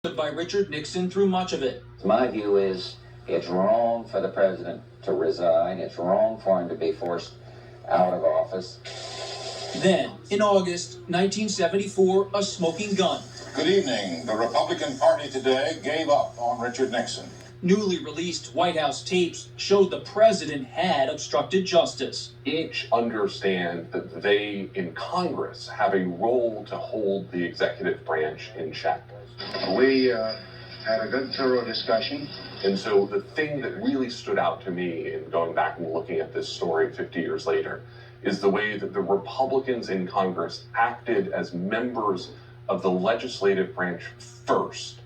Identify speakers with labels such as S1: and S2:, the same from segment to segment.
S1: by Richard Nixon through much of it.
S2: My view is it's wrong for the president to resign. It's wrong for him to be forced out of office.
S1: Then, in August 1974, a smoking gun.
S3: Good evening. The Republican Party today gave up on Richard Nixon.
S1: Newly released White House tapes showed the president had obstructed justice.
S4: Each understand that they, in Congress, have a role to hold the executive branch in check.
S5: We had a good, thorough discussion.
S4: And so the thing that really stood out to me in going back and looking at this story 50 years later is the way that the Republicans in Congress acted as members of the legislative branch first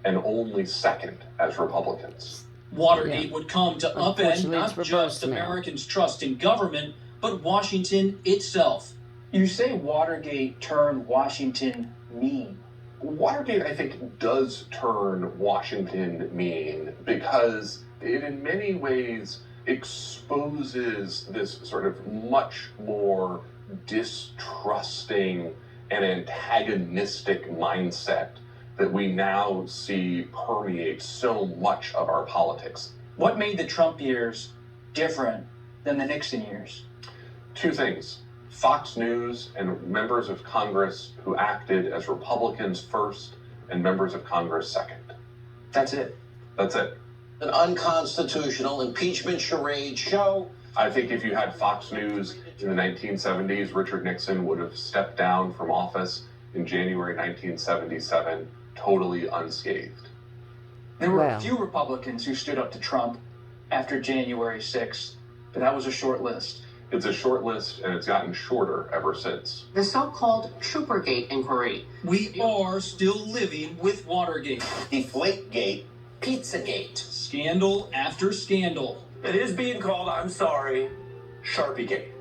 S4: and only second as Republicans.
S1: Watergate would come to upend not just Americans' trust in government, but Washington itself.
S6: You say Watergate turned Washington mean.
S4: Watergate, I think, does turn Washington mean because it in many ways exposes this sort of much more distrusting and antagonistic mindset that we now see permeate so much of our politics.
S6: What made the Trump years different than the Nixon years?
S4: Two things. Fox News and members of Congress who acted as Republicans first and members of Congress second.
S6: That's it.
S4: That's it.
S7: An unconstitutional impeachment charade show.
S4: I think if you had Fox News in the 1970s, Richard Nixon would have stepped down from office in January 1977, totally unscathed.
S6: There were a few Republicans who stood up to Trump after January 6th, but that was a short list.
S4: It's a short list, and it's gotten shorter ever since.
S8: The so-called Troopergate inquiry.
S1: We are still living with Watergate.
S7: Deflategate. Pizzagate.
S1: Scandal after scandal.
S9: It is being called, I'm sorry, Sharpiegate.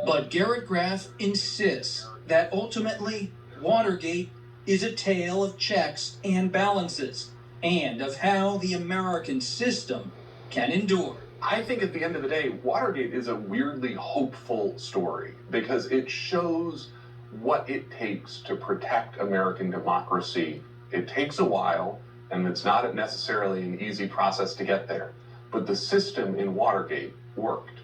S1: But Garrett Graff insists that ultimately Watergate is a tale of checks and balances, and of how the American system can endure.
S4: I think at the end of the day, Watergate is a weirdly hopeful story because it shows what it takes to protect American democracy. It takes a while, and it's not necessarily an easy process to get there. But the system in Watergate worked.